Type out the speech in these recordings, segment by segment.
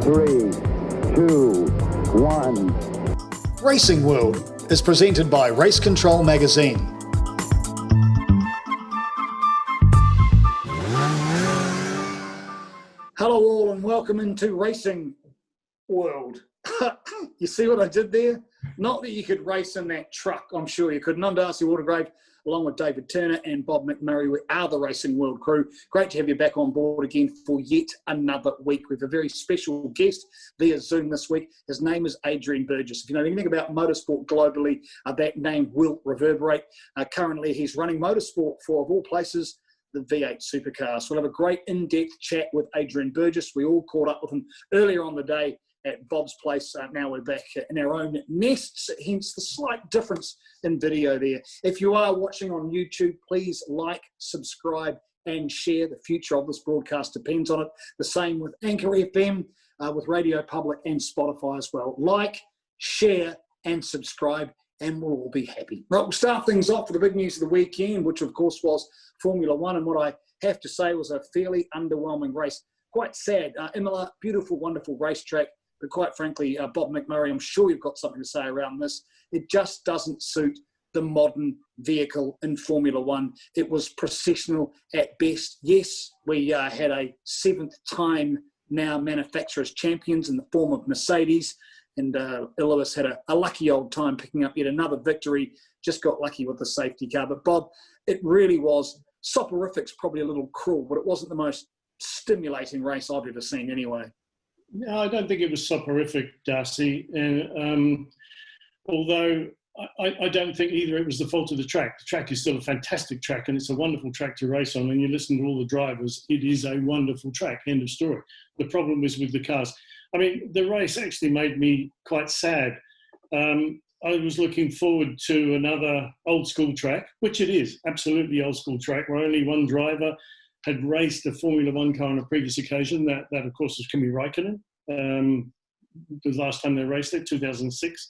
3, 2, 1. Racing World is presented by Race Control Magazine. Hello all and welcome into Racing World. You see what I did there? Not that you could race in that truck, I'm sure you could. I'm Darcy Watergrave, along with David Turner and Bob McMurray. We are the Racing World crew. Great to have you back on board again for yet another week. We have a very special guest via Zoom this week. His name is Adrian Burgess. If you know anything about motorsport globally, that name will reverberate. Currently, he's running motorsport for, of all places, the V8 Supercars. We'll have a great in-depth chat with Adrian Burgess. We all caught up with him earlier on the day at Bob's place. Now we're back in our own nests, hence the slight difference in video there. If you are watching on YouTube, please like, subscribe and share. The future of this broadcast depends on it. The same with Anchor FM, with Radio Public and Spotify as well. Like, share and subscribe and we'll all be happy. Right, we'll start things off with the big news of the weekend, which of course was Formula One, and what I have to say was a fairly underwhelming race. Quite sad. Imola, beautiful, wonderful racetrack. But quite frankly, Bob McMurray, I'm sure you've got something to say around this. It just doesn't suit the modern vehicle in Formula One. It was processional at best. Yes, we had a 7th time now manufacturers champions in the form of Mercedes. And Lewis had a lucky old time picking up yet another victory. Just got lucky with the safety car. But Bob, it really was, soporific's probably a little cruel, but it wasn't the most stimulating race I've ever seen anyway. No, I don't think it was soporific, Darcy. Although I don't think either it was the fault of the track. The track is still a fantastic track and it's a wonderful track to race on. And you listen to all the drivers, it is a wonderful track, end of story. The problem was with the cars. I mean, the race actually made me quite sad. I was looking forward to another old school track, which it is, absolutely old school track, where only one driver had raced a Formula One car on a previous occasion. That of course, was Kimi Räikkönen. The last time they raced it, 2006.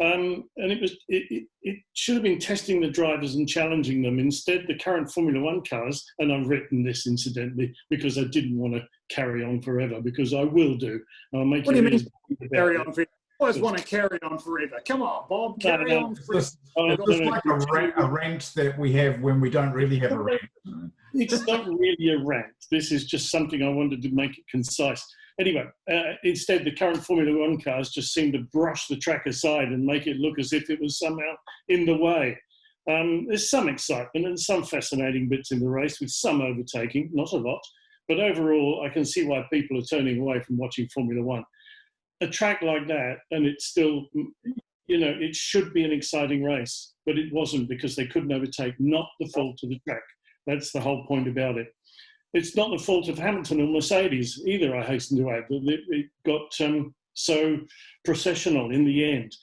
And it should have been testing the drivers and challenging them. Instead, the current Formula One cars, and I've written this incidentally because I didn't want to carry on forever, because I will do. I'll make what do you mean carry on forever? I always want to carry on forever. Come on, Bob, carry on forever. It's just like a rant that we have when we don't really have a rant. It's not really a rant. This is just something I wanted to make it concise. Anyway, instead, the current Formula One cars just seem to brush the track aside and make it look as if it was somehow in the way. There's some excitement and some fascinating bits in the race with some overtaking, not a lot. But overall, I can see why people are turning away from watching Formula One. A track like that, and it's still, it should be an exciting race, but it wasn't because they couldn't overtake, not the fault of the track. That's the whole point about it. It's not the fault of Hamilton or Mercedes either, I hasten to add. It got so processional in the end.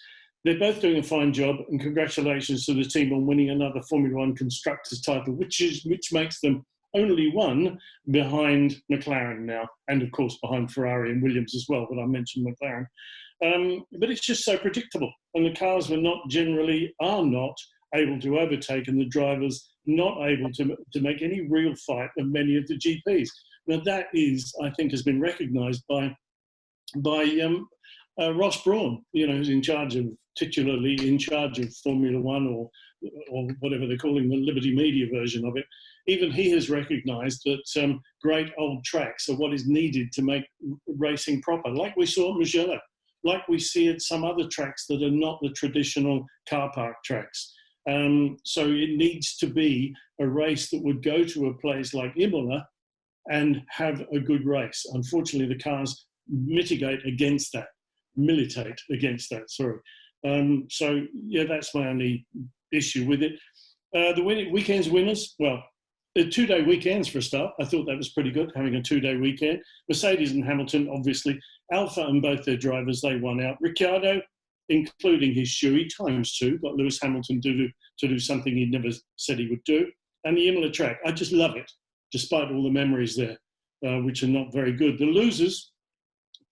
They're both doing a fine job, and congratulations to the team on winning another Formula One Constructors title, which makes them only one behind McLaren now, and of course behind Ferrari and Williams as well, but I mentioned McLaren. But it's just so predictable, and the cars are not able to overtake, and the drivers not able to make any real fight of many of the GPs. Now that is, I think, has been recognised by Ross Brawn, who's titularly in charge of Formula One or whatever they're calling the Liberty Media version of it. Even he has recognised that great old tracks are what is needed to make racing proper, like we saw at Mugello, like we see at some other tracks that are not the traditional car park tracks. So it needs to be a race that would go to a place like Imola and have a good race. Unfortunately, the cars militate against that, sorry. So, yeah, that's my only issue with it. The weekend's winners, well, the 2-day weekends for a start. I thought that was pretty good, having a 2-day weekend. Mercedes and Hamilton, obviously. Alpha and both their drivers, they won out. Ricciardo, including his shoey, ×2, got Lewis Hamilton to do something he never said he would do. And the Imola track, I just love it, despite all the memories there, which are not very good. The losers,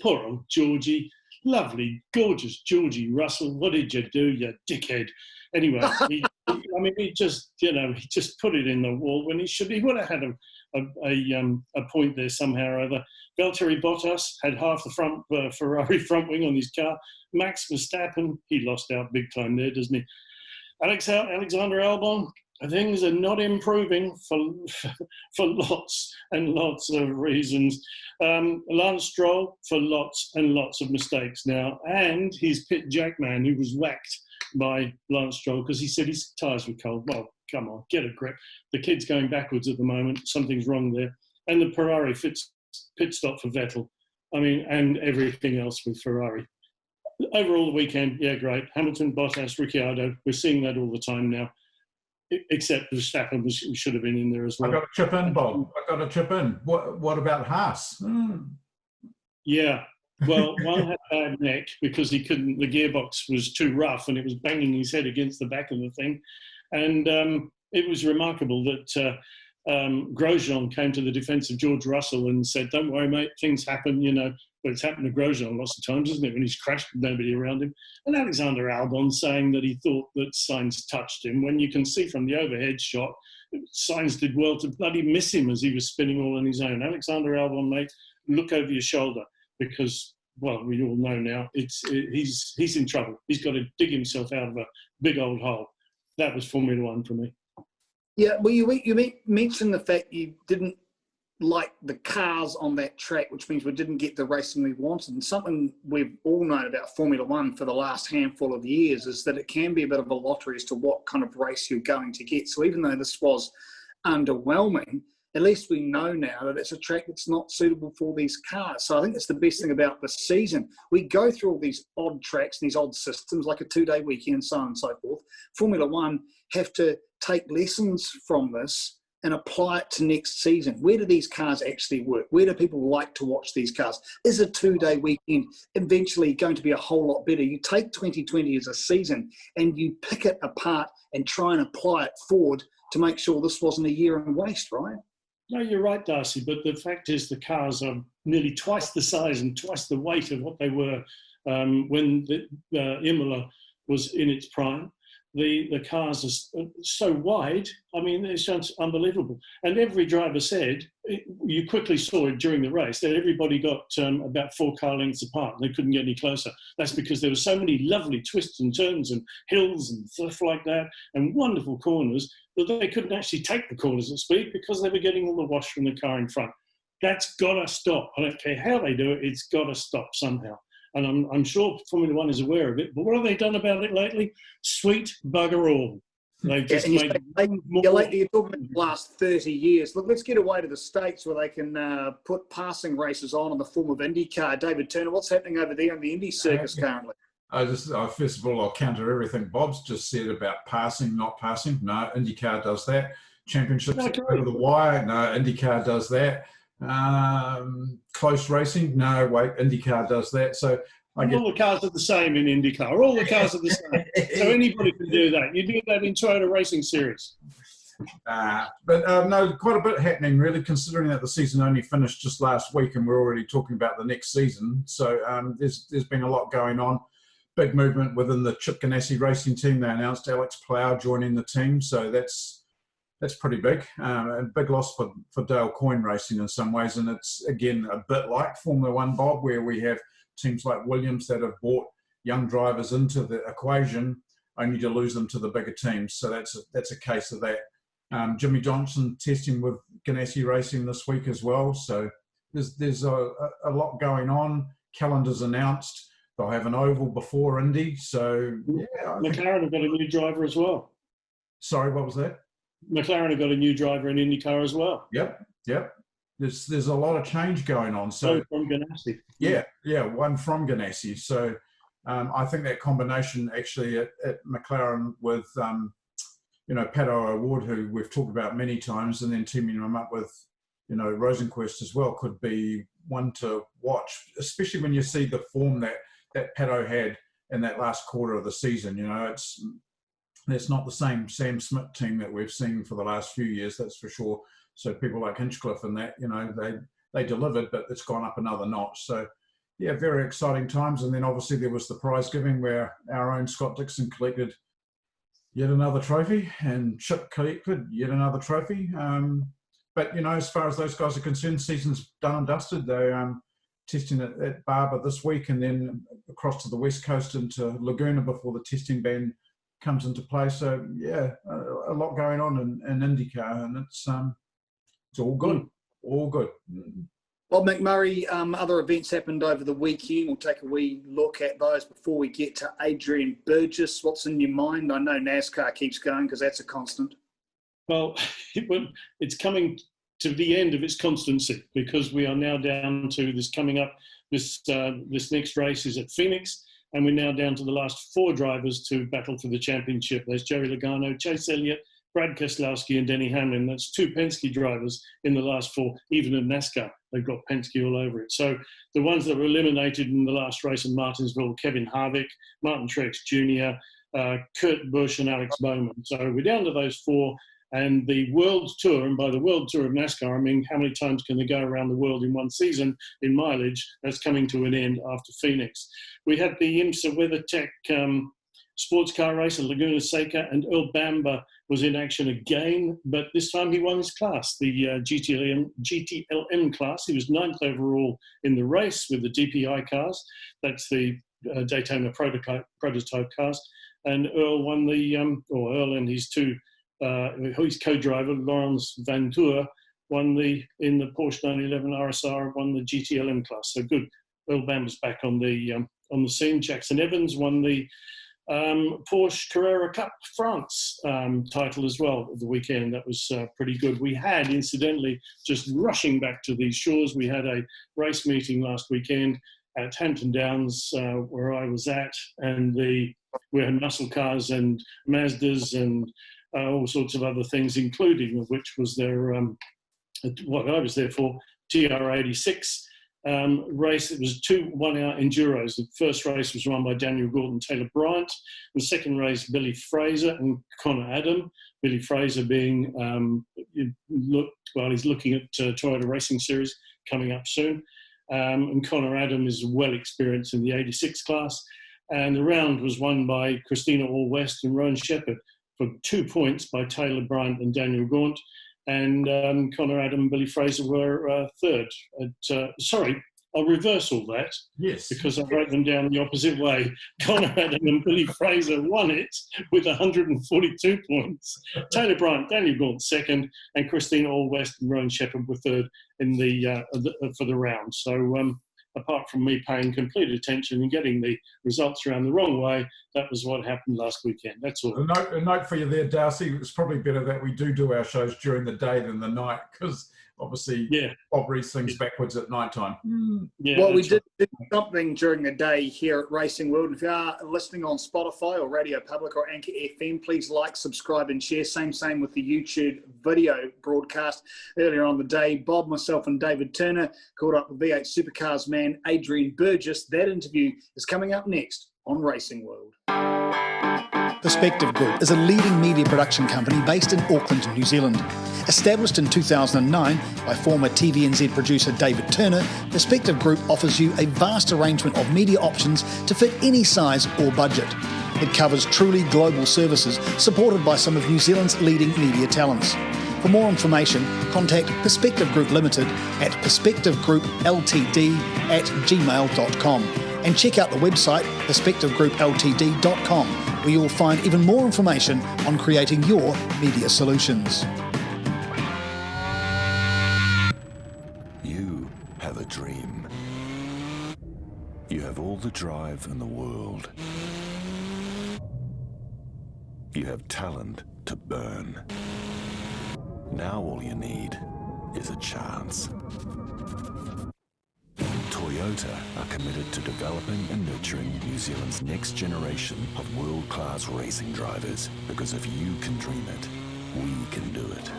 poor old Georgie, lovely, gorgeous Georgie Russell. What did you do, you dickhead? Anyway, I mean, he just put it in the wall when he would have had a point there somehow or other. Valtteri Bottas had half the front Ferrari front wing on his car. Max Verstappen, he lost out big time there, doesn't he? Alexander Albon, things are not improving for lots and lots of reasons. Lance Stroll for lots and lots of mistakes now, and his pit jackman who was whacked by Lance Stroll because he said his tyres were cold. Well, come on, get a grip. The kid's going backwards at the moment. Something's wrong there. And the Ferrari pit stop for Vettel. I mean, and everything else with Ferrari. Overall, the weekend, yeah, great. Hamilton, Bottas, Ricciardo, we're seeing that all the time now. Except Verstappen should have been in there as well. I got to chip in, Bob. I got to chip in. What about Haas? Yeah. Well, one had a bad neck because the gearbox was too rough and it was banging his head against the back of the thing. And it was remarkable that Grosjean came to the defence of George Russell and said, "Don't worry, mate, things happen, But it's happened to Grosjean lots of times, isn't it, when he's crashed with nobody around him?" And Alexander Albon saying that he thought that Sainz touched him, when you can see from the overhead shot, Sainz did well to bloody miss him as he was spinning all on his own. Alexander Albon, mate, look over your shoulder because, well, we all know now, he's in trouble. He's got to dig himself out of a big old hole. That was Formula One for me. Yeah, well, you mentioned the fact you didn't like the cars on that track, which means we didn't get the racing we wanted. And something we've all known about Formula One for the last handful of years is that it can be a bit of a lottery as to what kind of race you're going to get. So even though this was underwhelming, at least we know now that it's a track that's not suitable for these cars. So I think that's the best thing about the season. We go through all these odd tracks and these odd systems, like a 2-day weekend and so on and so forth. Formula One have to take lessons from this and apply it to next season. Where do these cars actually work? Where do people like to watch these cars? Is a 2-day weekend eventually going to be a whole lot better? You take 2020 as a season and you pick it apart and try and apply it forward to make sure this wasn't a year in waste, right? No, you're right, Darcy, but the fact is the cars are nearly twice the size and twice the weight of what they were when Imola was in its prime. The cars are so wide, I mean, it's just unbelievable. And every driver said, you quickly saw it during the race, that everybody got about 4 car lengths apart. They couldn't get any closer. That's because there were so many lovely twists and turns and hills and stuff like that, and wonderful corners, that they couldn't actually take the corners at speed because they were getting all the wash from the car in front. That's got to stop. I don't care how they do it, it's got to stop somehow. And I'm sure Formula One is aware of it. But what have they done about it lately? Sweet bugger all. They've just made you're talking about the last 30 years. Look, let's get away to the States where they can put passing races on in the form of IndyCar. David Turner, what's happening over there in the Indy circus currently? First of all, I'll counter everything Bob's just said about passing, not passing. No, IndyCar does that. Championships over the wire. No, IndyCar does that. Close racing, no, wait, IndyCar does that. So all the cars are the same in IndyCar. All the cars are the same. So anybody can do that. You do that in Toyota Racing Series. But no, quite a bit happening, really, considering that the season only finished just last week and we're already talking about the next season. So there's been a lot going on. Big movement within the Chip Ganassi racing team. They announced Alex Plough joining the team, so that's pretty big. A big loss for Dale Coyne Racing in some ways. And it's, again, a bit like Formula One, Bob, where we have teams like Williams that have brought young drivers into the equation only to lose them to the bigger teams. So that's a case of that. Jimmy Johnson testing with Ganassi Racing this week as well. So there's a lot going on. Calendars announced. They'll have an oval before Indy. So, yeah. McLaren have got a new driver as well. Sorry, what was that? McLaren have got a new driver in IndyCar as well. Yep. There's a lot of change going on. So from Ganassi. Yeah, one from Ganassi. So I think that combination actually at McLaren with Pato O'Ward, who we've talked about many times, and then teaming him up with Rosenquist as well, could be one to watch, especially when you see the form that Pato had in that last quarter of the season. It's not the same Sam Smith team that we've seen for the last few years, that's for sure. So people like Hinchcliffe and that, they delivered, but it's gone up another notch. So, yeah, very exciting times. And then obviously there was the prize giving where our own Scott Dixon collected yet another trophy, and Chip collected yet another trophy. But, as far as those guys are concerned, season's done and dusted. They're testing at Barber this week, and then across to the West Coast into Laguna before the testing ban comes into play. So, yeah, a lot going on in IndyCar, and it's all good. All good. Bob McMurray, other events happened over the weekend. We'll take a wee look at those before we get to Adrian Burgess. What's in your mind? I know NASCAR keeps going because that's a constant. Well, it's coming to the end of its constancy, because we are now down to this coming up. This next race is at Phoenix, and we're now down to the last 4 drivers to battle for the championship. There's Joey Logano, Chase Elliott, Brad Keselowski and Denny Hamlin. That's 2 Penske drivers in the last 4. Even in NASCAR, they've got Penske all over it. So the ones that were eliminated in the last race in Martinsville: Kevin Harvick, Martin Truex Jr., Kurt Busch and Alex Bowman. So we're down to those 4. And the World Tour, and by the World Tour of NASCAR, I mean how many times can they go around the world in one season in mileage? That's coming to an end after Phoenix. We had the IMSA WeatherTech sports car race at Laguna Seca, and Earl Bamber was in action again, but this time he won his class, the GTLM class. He was 9th overall in the race with the DPI cars. That's the Daytona prototype cars. And Earl won Earl and his his co-driver, Lawrence Van Tour, won in the Porsche 911 RSR, won the GTLM class. So good. Earl Bamber's back on the scene. Jackson Evans won the Porsche Carrera Cup France title as well at the weekend. That was pretty good. We had, incidentally, just rushing back to these shores, we had a race meeting last weekend at Hampton Downs, where I was at, and we had muscle cars and Mazdas and all sorts of other things, including of which was their what I was there for, TR86 race. It was 2 1-hour enduros. The first race was run by Daniel Gordon, Taylor Bryant. The second race, Billy Fraser and Connor Adam. Billy Fraser being he's looking at Toyota Racing Series coming up soon, and Connor Adam is well experienced in the 86 class. And the round was won by Christina All-West and Rowan Shepherd for 2 points by Taylor Bryant and Daniel Gaunt. And Connor Adam and Billy Fraser were third. I'll reverse all that. Yes. Because I wrote them down the opposite way. Connor Adam and Billy Fraser won it with 142 points. Taylor Bryant, Daniel Gaunt second, and Christina All-West and Rowan Shepherd were third in for the round. So apart from me paying complete attention and getting the results around the wrong way, that was what happened last weekend. That's all. A note for you there, Darcy. It's probably better that we do our shows during the day than the night, because obviously Bob reads things backwards at night time. Yeah, well, we did do something during the day here at Racing World. If you are listening on Spotify or Radio Public or Anchor FM, please like, subscribe and share. Same with the YouTube video broadcast. Earlier on the day, Bob, myself and David Turner called up the V8 Supercars man, Adrian Burgess. That interview is coming up next on Racing World. Perspective Group is a leading media production company based in Auckland, New Zealand. Established in 2009 by former TVNZ producer David Turner, Perspective Group offers you a vast arrangement of media options to fit any size or budget. It covers truly global services supported by some of New Zealand's leading media talents. For more information, contact Perspective Group Limited at perspectivegroupltd@gmail.com and check out the website perspectivegroupltd.com, where you'll find even more information on creating your media solutions. You have a dream. You have all the drive in the world. You have talent to burn. Now all you need is a chance. Toyota are committed to developing and nurturing New Zealand's next generation of world-class racing drivers, because if you can dream it, we can do it.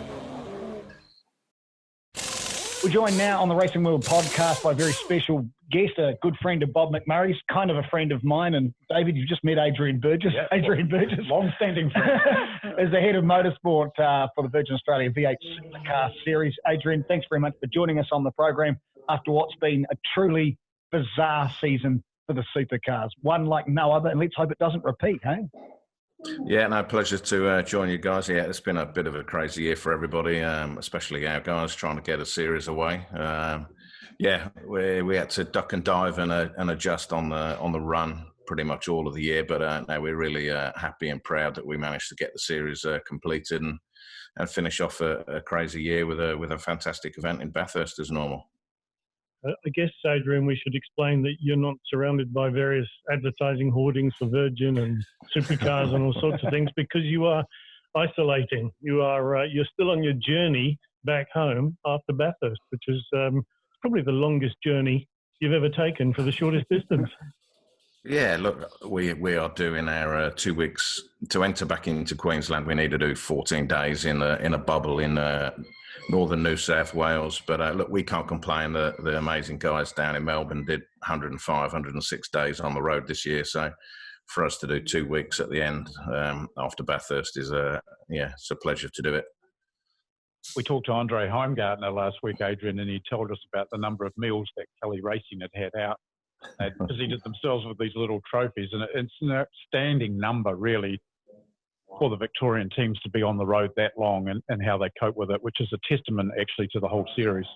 We're joined now on the Racing World podcast by a very special guest, a good friend of Bob McMurray's, kind of a friend of mine. And David, you've just met Adrian Burgess. Yep. Adrian Burgess, long-standing friend, is the head of motorsport for the Virgin Australia V8 Supercar Series. Adrian, thanks very much for joining us on the program after what's been a truly bizarre season for the supercars. One like no other, and let's hope it doesn't repeat, hey? Yeah, no, pleasure to join you guys. Yeah, it's been a bit of a crazy year for everybody, especially our guys trying to get a series away. Yeah, we had to duck and dive and adjust on the run pretty much all of the year. But no, we're really happy and proud that we managed to get the series completed and finish off a crazy year with a fantastic event in Bathurst as normal. I guess, Adrian, we should explain that you're not surrounded by various advertising hoardings for Virgin and Supercars and all sorts of things, because you are isolating. You're still on your journey back home after Bathurst, which is probably the longest journey you've ever taken for the shortest distance. Yeah, look, we are doing our 2 weeks to enter back into Queensland. We need to do 14 days in a bubble in northern New South Wales. But look, we can't complain. The amazing guys down in Melbourne did 105, 106 days on the road this year. So for us to do 2 weeks at the end after Bathurst is it's a pleasure to do it. We talked to Andre Heimgartner last week, Adrian, and he told us about the number of meals that Kelly Racing had out. They presented themselves with these little trophies, and it's an outstanding number, really, for the Victorian teams to be on the road that long and how they cope with it, which is a testament, actually, to the whole series.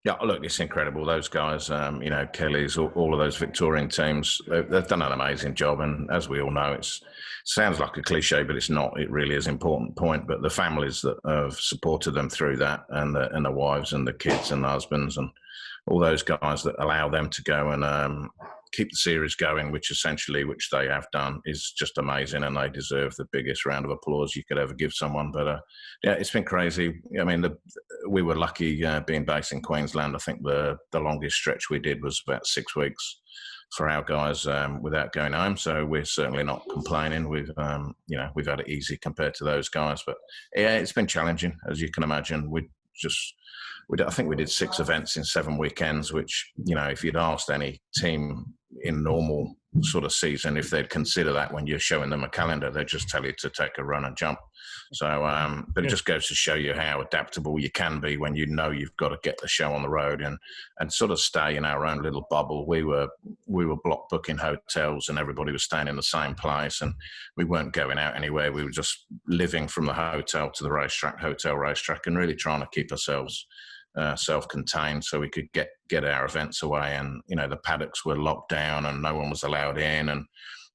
Yeah, look, it's incredible. Those guys, Kelly's, all of those Victorian teams, they've done an amazing job. And as we all know, it sounds like a cliche, but it's not. It really is an important point. But the families that have supported them through that, and the wives and the kids and the husbands and all those guys that allow them to go and keep the series going, which they have done, is just amazing, and they deserve the biggest round of applause you could ever give someone. But yeah, it's been crazy. I mean, we were lucky being based in Queensland. I think the longest stretch we did was about 6 weeks for our guys without going home. So we're certainly not complaining. We've had it easy compared to those guys. But yeah, it's been challenging, as you can imagine. I think we did 6 events in 7 weekends, which, if you'd asked any team in normal sort of season if they'd consider that when you're showing them a calendar, they'd just tell you to take a run and jump. So, but it just goes to show you how adaptable you can be when you've got to get the show on the road and sort of stay in our own little bubble. We were block booking hotels and everybody was staying in the same place, and we weren't going out anywhere. We were just living from the hotel to the racetrack, and really trying to keep ourselves self-contained so we could get our events away. And the paddocks were locked down and no one was allowed in, and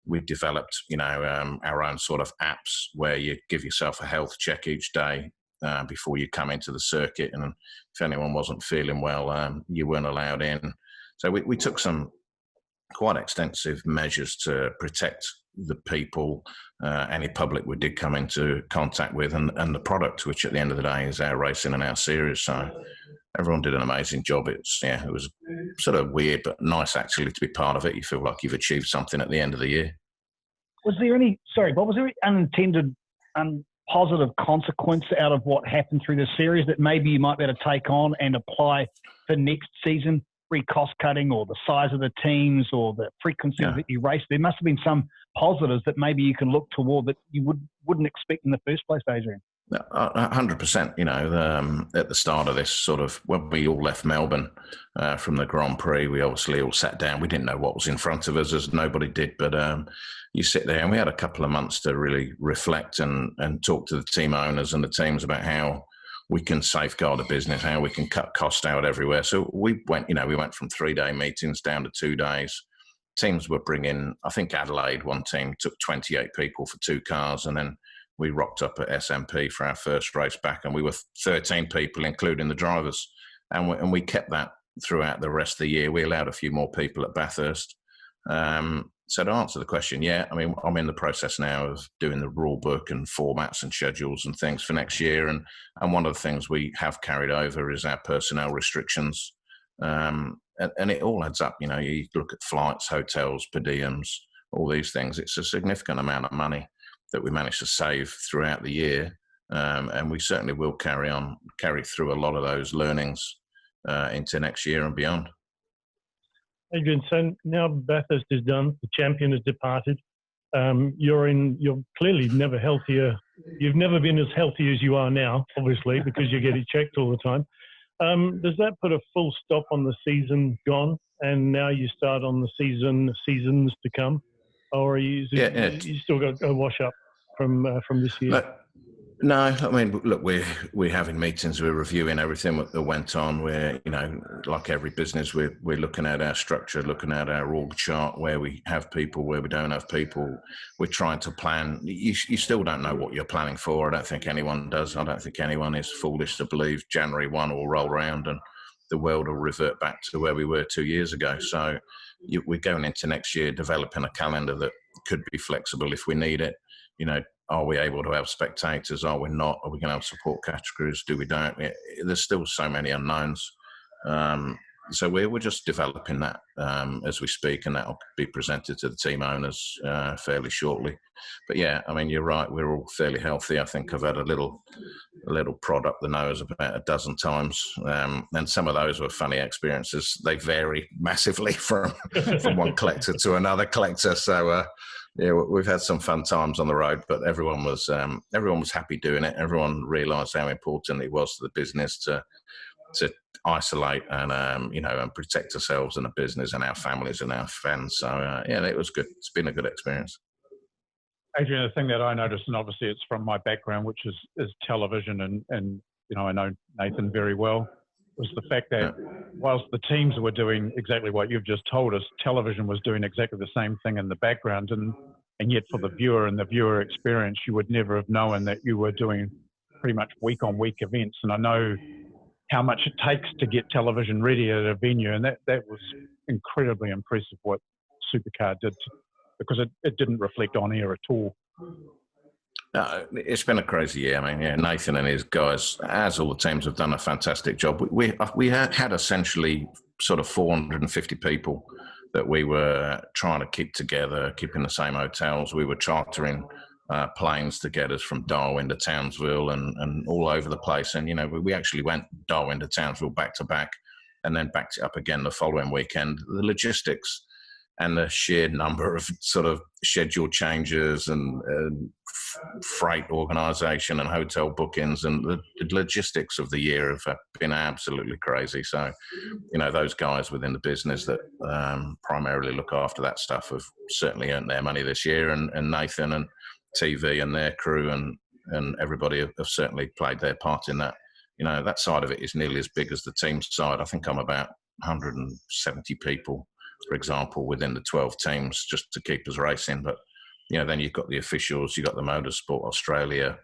we developed our own sort of apps where you give yourself a health check each day before you come into the circuit, and if anyone wasn't feeling well, you weren't allowed in. So we took some quite extensive measures to protect the people, any public we did come into contact with, and the product, which at the end of the day is our racing and our series. So everyone did an amazing job. It was sort of weird, but nice actually to be part of it. You feel like you've achieved something at the end of the year. Was there any unintended, positive consequence out of what happened through the series that maybe you might be able to take on and apply for next season? Cost cutting, or the size of the teams, or the frequency that you race? There must have been some positives that maybe you can look toward that you wouldn't expect in the first place, Adrian. 100%. At the start of this sort of, when we all left Melbourne from the Grand Prix, we obviously all sat down. We didn't know what was in front of us, as nobody did, but you sit there, and we had a couple of months to really reflect and talk to the team owners and the teams about how we can safeguard a business, how we can cut costs out everywhere. So we went from 3-day meetings down to 2 days. Teams were bringing, I think Adelaide, one team took 28 people for 2 cars, and then we rocked up at SMP for our first race back, and we were 13 people, including the drivers. And we kept that throughout the rest of the year. We allowed a few more people at Bathurst. So to answer the question, yeah, I mean, I'm in the process now of doing the rule book and formats and schedules and things for next year. And one of the things we have carried over is our personnel restrictions. And it all adds up. You look at flights, hotels, per diems, all these things. It's a significant amount of money that we managed to save throughout the year. And we certainly will carry through a lot of those learnings into next year and beyond. Adrian, so now Bathurst is done, the champion has departed. You're clearly never healthier. You've never been as healthy as you are now, obviously, because you're getting checked all the time. Does that put a full stop on the season gone, and now you start on the seasons to come? or are you still got a wash up from this year? No, I mean, look, we're having meetings, we're reviewing everything that went on. We're, like every business, we're looking at our structure, looking at our org chart, where we have people, where we don't have people. We're trying to plan. You still don't know what you're planning for. I don't think anyone does. I don't think anyone is foolish to believe January 1 will roll around and the world will revert back to where we were 2 years ago. So we're going into next year developing a calendar that could be flexible if we need it. Are we able to have spectators? Are we not? Are we going to have support categories? Do we don't? There's still so many unknowns. So we're just developing that as we speak, and that will be presented to the team owners fairly shortly. But yeah, I mean, you're right. We're all fairly healthy. I think I've had a little prod up the nose about a dozen times, and some of those were funny experiences. They vary massively from one collector to another collector. So yeah, we've had some fun times on the road, but everyone was happy doing it. Everyone realised how important it was to the business to isolate and and protect ourselves and the business and our families and our fans. So yeah, it was good. It's been a good experience. Adrian, the thing that I noticed, and obviously it's from my background, which is television, and I know Nathan very well, was the fact that whilst the teams were doing exactly what you've just told us, television was doing exactly the same thing in the background, and yet for the viewer and the viewer experience, you would never have known that you were doing pretty much week-on-week events. And I know how much it takes to get television ready at a venue, and that was incredibly impressive what Supercar did, because it didn't reflect on air at all. No, it's been a crazy year. I mean, yeah, Nathan and his guys, as all the teams, have done a fantastic job. We had essentially sort of 450 people that we were trying to keep together, keep in the same hotels. We were chartering planes to get us from Darwin to Townsville and all over the place. And, we actually went Darwin to Townsville back to back and then backed it up again the following weekend. The logistics and the sheer number of sort of schedule changes and freight organisation and hotel bookings and the logistics of the year have been absolutely crazy. So, those guys within the business that primarily look after that stuff have certainly earned their money this year, and Nathan and TV and their crew and everybody have certainly played their part in that. That side of it is nearly as big as the team side. I think I'm about 170 people, for example, within the 12 teams just to keep us racing. But, then you've got the officials, you've got the Motorsport Australia,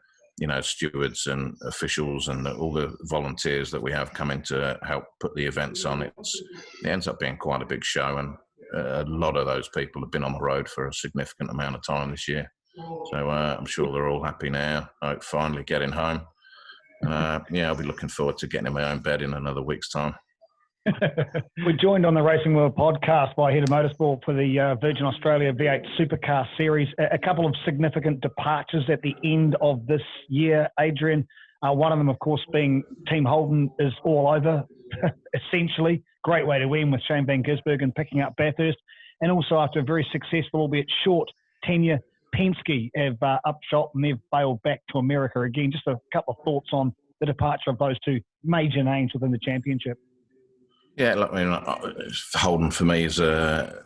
stewards and officials and all the volunteers that we have coming to help put the events on. It ends up being quite a big show, and a lot of those people have been on the road for a significant amount of time this year. So I'm sure they're all happy now, finally getting home. I'll be looking forward to getting in my own bed in another week's time. We're joined on the Racing World podcast by Head of Motorsport for the Virgin Australia V8 Supercar Series. A couple of significant departures at the end of this year, Adrian. One of them, of course, being Team Holden is all over, essentially. Great way to win with Shane Van Gisbergen picking up Bathurst. And also after a very successful, albeit short, tenure, Penske have upshot and they've bailed back to America again. Just a couple of thoughts on the departure of those two major names within the championship. Yeah, look, I mean, Holden for me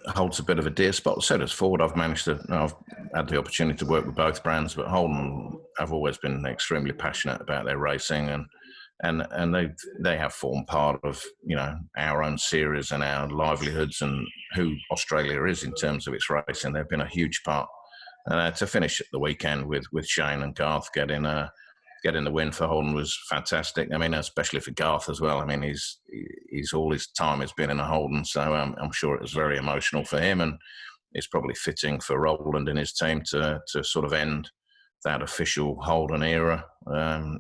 holds a bit of a dear spot. So does Ford. I've had the opportunity to work with both brands, but Holden, I've always been extremely passionate about their racing, and they have formed part of our own series and our livelihoods and who Australia is in terms of its racing. They've been a huge part. To finish the weekend with Shane and Garth getting the win for Holden was fantastic. I mean, especially for Garth as well. I mean, he's all his time has been in a Holden, so I'm sure it was very emotional for him, and it's probably fitting for Roland and his team to sort of end that official Holden era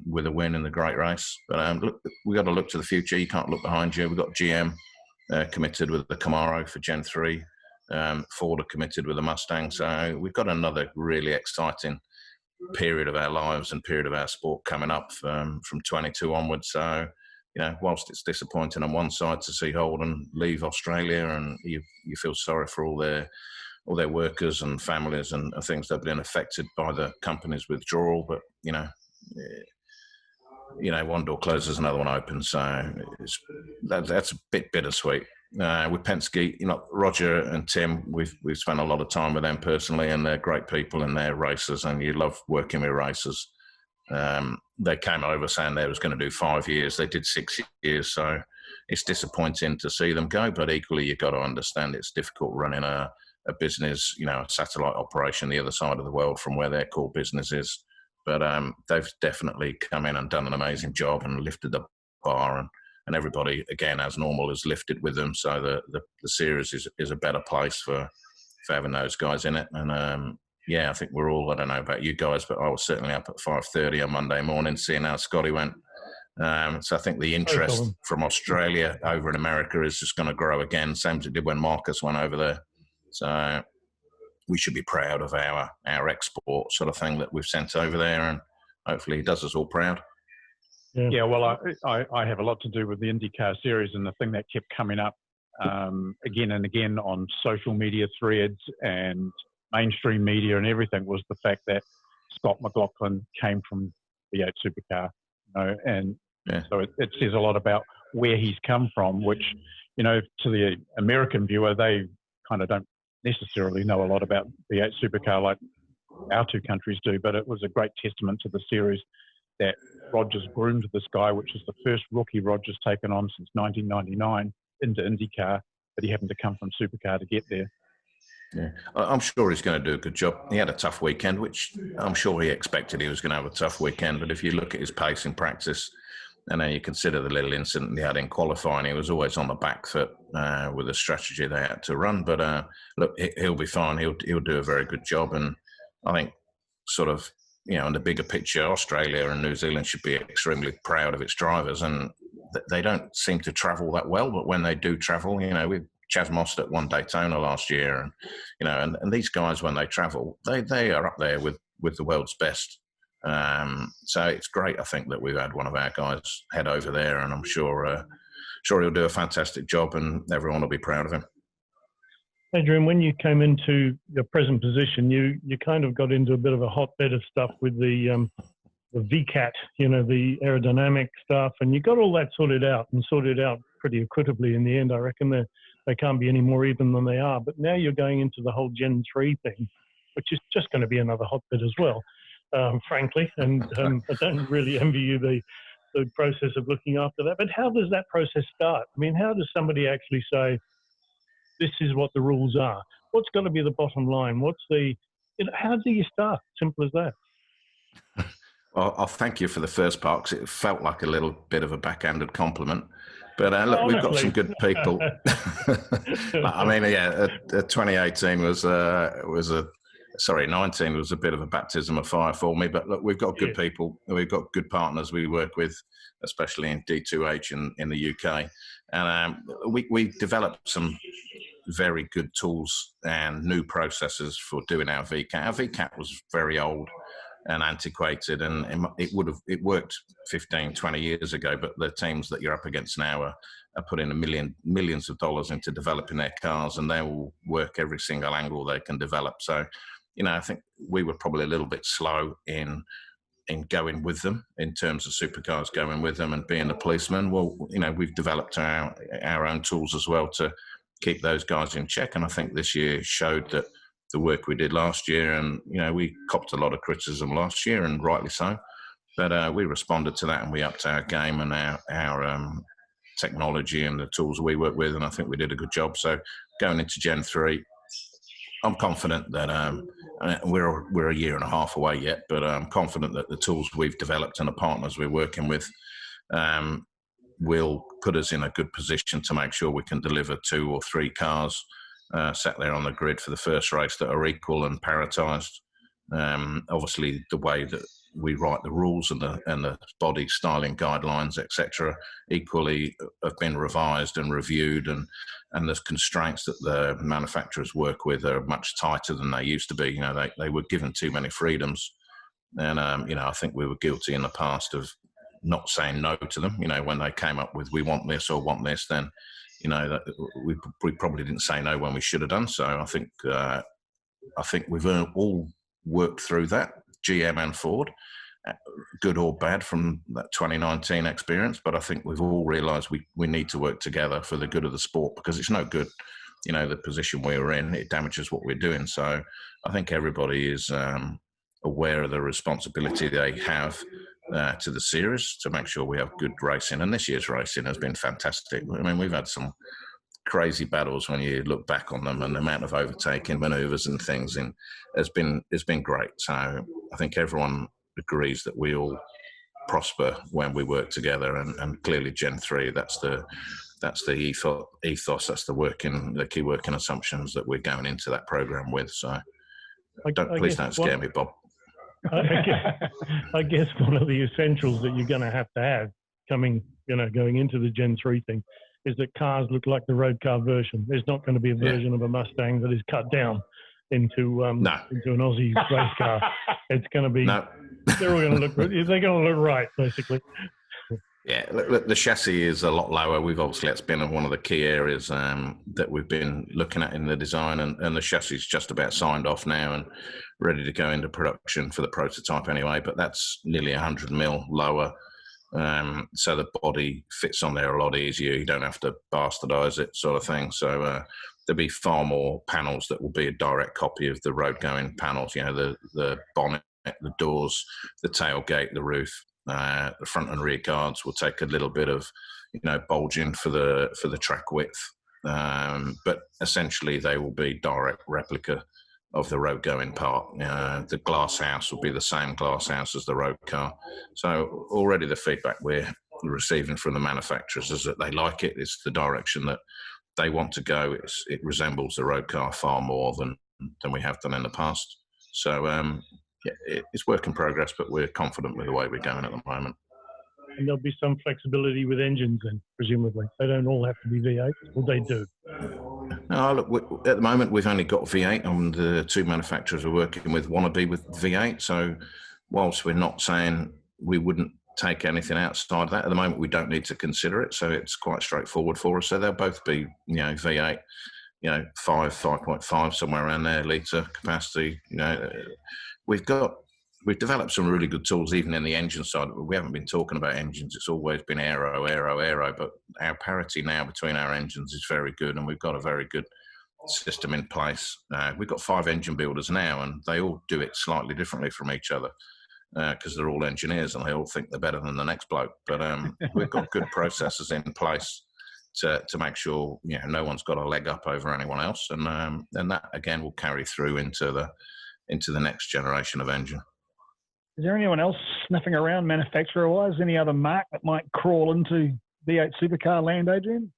with a win in the Great Race. But look, we got to look to the future. You can't look behind you. We've got GM committed with the Camaro for Gen 3. Ford are committed with the Mustang. So we've got another really exciting period of our lives and period of our sport coming up from 22 onwards. So, whilst it's disappointing on one side to see Holden leave Australia, and you feel sorry for all their workers and families and things that have been affected by the company's withdrawal, but one door closes, another one opens. So that's a bit bittersweet. with Penske, Roger and Tim, we've spent a lot of time with them personally, and they're great people and they're racers, and you love working with racers. They came over saying they was going to do 5 years. They did 6 years, so it's disappointing to see them go. But equally, you've got to understand it's difficult running a business, a satellite operation the other side of the world from where their core business is. But they've definitely come in and done an amazing job and lifted the bar, and everybody, again, as normal, has lifted with them. So the series is a better place for having those guys in it. And I think we're all, I don't know about you guys, but I was certainly up at 5:30 on Monday morning seeing how Scotty went. So I think the interest from Australia over in America is just going to grow again, same as it did when Marcus went over there. So we should be proud of our export sort of thing that we've sent over there, and hopefully he does us all proud. Yeah, well, I have a lot to do with the IndyCar series, and the thing that kept coming up again and again on social media threads and mainstream media and everything was the fact that Scott McLaughlin came from V8 Supercar, and so it says a lot about where he's come from, which, to the American viewer, they kind of don't necessarily know a lot about V8 Supercar like our two countries do, but it was a great testament to the series that Rogers groomed this guy, which is the first rookie Rogers taken on since 1999 into IndyCar, but he happened to come from Supercar to get there. Yeah, I'm sure he's going to do a good job. He had a tough weekend, which I'm sure he expected he was going to have a tough weekend. But if you look at his pace in practice, and then you consider the little incident he had in qualifying, he was always on the back foot with the strategy they had to run. But look, he'll be fine. He'll do a very good job. And I think sort of, in the bigger picture, Australia and New Zealand should be extremely proud of its drivers. And they don't seem to travel that well, but when they do travel, with Chaz Mostert won Daytona last year, and these guys, when they travel, they are up there with the world's best. So it's great, I think, that we've had one of our guys head over there, and I'm sure he'll do a fantastic job, and everyone will be proud of him. Adrian, when you came into your present position, you kind of got into a bit of a hotbed of stuff with the VCAT, the aerodynamic stuff, and you got all that sorted out pretty equitably in the end. I reckon they can't be any more even than they are. But now you're going into the whole Gen 3 thing, which is just going to be another hotbed as well, frankly. And I don't really envy you the process of looking after that. But how does that process start? I mean, how does somebody actually say, this is what the rules are? What's going to be the bottom line? How do you start? Simple as that. Well, I'll thank you for the first part, because it felt like a little bit of a backhanded compliment. But look, honestly, we've got some good people. I mean, 2018 was 19 was a bit of a baptism of fire for me. But look, we've got good people. We've got good partners we work with, especially in D2H in the UK. And we developed some very good tools and new processes for doing our VCAT. Our VCAT was very old and antiquated, and it worked 15, 20 years ago, but the teams that you're up against now are putting millions of dollars into developing their cars, and they will work every single angle they can develop. So, I think we were probably a little bit slow in going with them, in terms of supercars going with them and being the policeman. Well, we've developed our own tools as well to keep those guys in check, and I think this year showed that the work we did last year, and we copped a lot of criticism last year, and rightly so, but we responded to that, and we upped our game and our technology and the tools we work with, and I think we did a good job. So going into Gen 3, I'm confident that we're a year and a half away yet, but I'm confident that the tools we've developed and the partners we're working with will put us in a good position to make sure we can deliver 2 or 3 cars sat there on the grid for the first race that are equal and paritized. Obviously, the way that we write the rules and the body styling guidelines, etc., equally have been revised and reviewed, and the constraints that the manufacturers work with are much tighter than they used to be. They were given too many freedoms, and I think we were guilty in the past of not saying no to them. When they came up with, we want this or want this, then that we probably didn't say no when we should have done. So I think we've all worked through that, GM and Ford, good or bad from that 2019 experience, but I think we've all realised we need to work together for the good of the sport, because it's no good, the position we were in, it damages what we're doing. So I think everybody is aware of the responsibility they have to the series to make sure we have good racing. And this year's racing has been fantastic. I mean, we've had some crazy battles when you look back on them, and the amount of overtaking manoeuvres and things has been great. So I think everyone agrees that we all prosper when we work together, and clearly Gen 3, that's the ethos, that's the key working assumptions that we're going into that program with. So please don't scare me, Bob. I guess one of the essentials that you're going to have going into the Gen 3 thing is that cars look like the road car version. There's not going to be a version of a Mustang that is cut down into an Aussie race car. It's going to be, they're all going to look, they're going to look right, basically. Yeah, look, the chassis is a lot lower. That's been one of the key areas that we've been looking at in the design, and the chassis is just about signed off now and ready to go into production for the prototype anyway, but that's nearly 100 mil lower. So the body fits on there a lot easier. You don't have to bastardise it, sort of thing. So there'll be far more panels that will be a direct copy of the road-going panels. The bonnet, the doors, the tailgate, the roof. The front and rear guards will take a little bit of, bulging for the track width, but essentially they will be direct replica of the road going part. The glass house will be the same glass house as the road car. So already the feedback we're receiving from the manufacturers is that they like it. It's the direction that they want to go. It resembles the road car far more than we have done in the past. So it's work in progress, but we're confident with the way we're going at the moment. And there'll be some flexibility with engines then, presumably. They don't all have to be V8, or they do? No, look, at the moment we've only got V8, and the two manufacturers we're working with want to be with V8. So whilst we're not saying we wouldn't take anything outside of that, at the moment we don't need to consider it. So it's quite straightforward for us. So they'll both be, V8, 5.5, somewhere around there, litre capacity. We've developed some really good tools even in the engine side. We haven't been talking about engines. It's always been aero, but our parity now between our engines is very good, and we've got a very good system in place. We've got 5 engine builders now, and they all do it slightly differently from each other because they're all engineers and they all think they're better than the next bloke. But we've got good processes in place to make sure no one's got a leg up over anyone else, and that again will carry through into the next generation of engine. Is there anyone else sniffing around manufacturer-wise? Any other mark that might crawl into V8 supercar land, Adrian?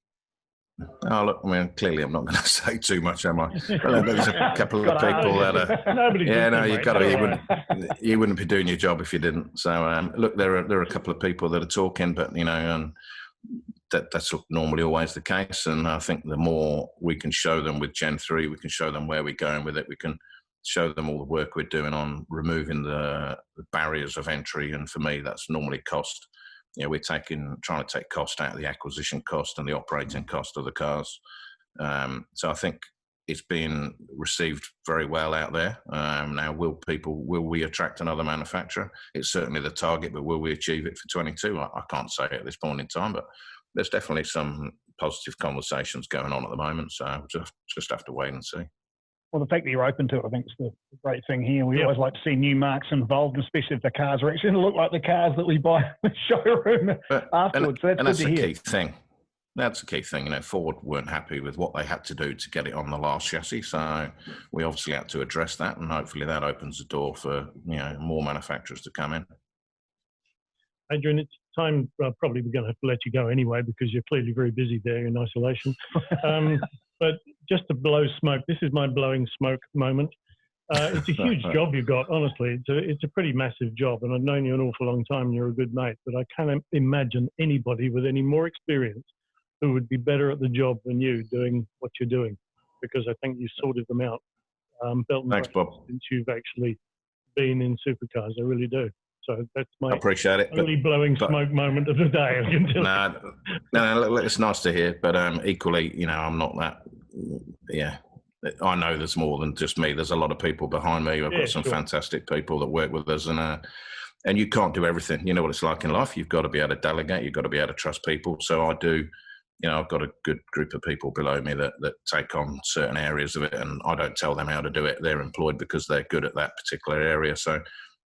Oh, look, I mean, clearly I'm not going to say too much, am I? There's a couple of people that are... you wouldn't be doing your job if you didn't. So, look, there are a couple of people that are talking, but, that's normally always the case. And I think the more we can show them with Gen 3, we can show them where we're going with it. We can show them all the work we're doing on removing the barriers of entry. And for me, that's normally cost. We're trying to take cost out of the acquisition cost and the operating cost of the cars. So I think it's been received very well out there. Now, will we attract another manufacturer? It's certainly the target, but will we achieve it for 22? I can't say at this point in time, but there's definitely some positive conversations going on at the moment. So just have to wait and see. Well, the fact that you're open to it, I think, is the great thing here. We always like to see new marques involved, especially if the cars are actually going to look like the cars that we buy in the showroom afterwards. And that's the key thing. That's the key thing. Ford weren't happy with what they had to do to get it on the last chassis, so we obviously had to address that, and hopefully that opens the door for more manufacturers to come in. Adrian, it's time. Probably we're going to have to let you go anyway because you're clearly very busy there in isolation. But just to blow smoke, this is my blowing smoke moment. It's a huge job you've got, honestly. It's a pretty massive job, and I've known you an awful long time, and you're a good mate, but I can't imagine anybody with any more experience who would be better at the job than you doing what you're doing, because I think you sorted them out. Thanks, Bob. Since you've actually been in supercars, I really do. So that's my appreciate it, only blowing smoke moment of the day. I can tell no, it's nice to hear, but equally, I'm not that. Yeah, I know there's more than just me. There's a lot of people behind me. I've got some fantastic people that work with us, and and you can't do everything. You know what it's like in life. You've got to be able to delegate. You've got to be able to trust people. So I do. You know, I've got a good group of people below me that take on certain areas of it, and I don't tell them how to do it. They're employed because they're good at that particular area. So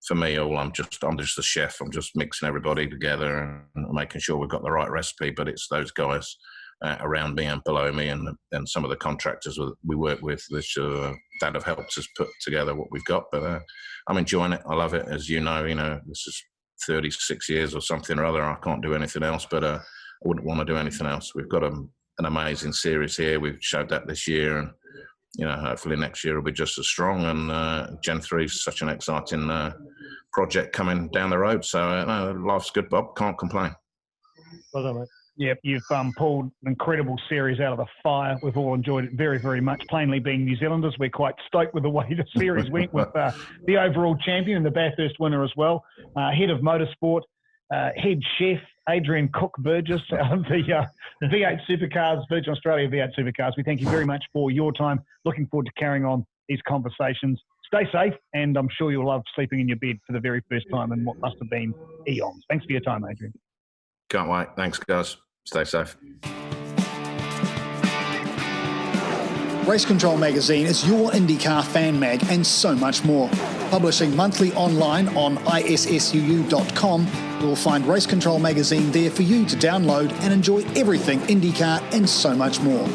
for me, I'm just the chef. I'm just mixing everybody together and making sure we've got the right recipe. But it's those guys around me and below me, and some of the contractors we work with, which that have helped us put together what we've got. But I'm enjoying it. I love it. As you know, this is 36 years or something or other. I can't do anything else, but I wouldn't want to do anything else. We've got an amazing series here. We've showed that this year, and hopefully next year will be just as strong. And Gen 3 is such an exciting project coming down the road. So life's good, Bob. Can't complain. Well done, mate. Yep, you've pulled an incredible series out of the fire. We've all enjoyed it very, very much. Plainly, being New Zealanders, we're quite stoked with the way the series went with the overall champion and the Bathurst winner as well. Head of Motorsport, head chef, Adrian Burgess of the V8 Supercars, Virgin Australia V8 Supercars. We thank you very much for your time. Looking forward to carrying on these conversations. Stay safe, and I'm sure you'll love sleeping in your bed for the very first time in what must have been eons. Thanks for your time, Adrian. Can't wait. Thanks, guys. Stay safe. Race Control Magazine is your IndyCar fan mag and so much more. Publishing monthly online on issuu.com, you'll find Race Control Magazine there for you to download and enjoy everything IndyCar and so much more.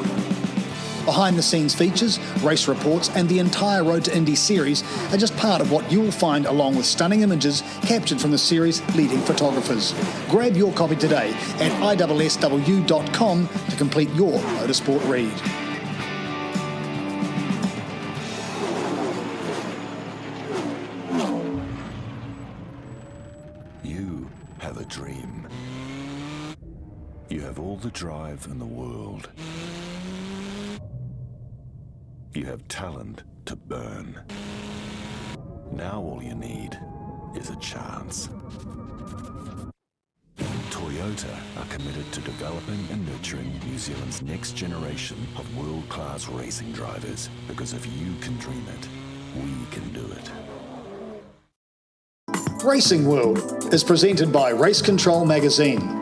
Behind-the-scenes features, race reports and the entire Road to Indy series are just part of what you will find, along with stunning images captured from the series' leading photographers. Grab your copy today at issw.com to complete your motorsport read. You have a dream. You have all the drive in the world. You have talent to burn. Now all you need is a chance. Toyota are committed to developing and nurturing New Zealand's next generation of world-class racing drivers, because if you can dream it, we can do it. Racing World is presented by Race Control Magazine.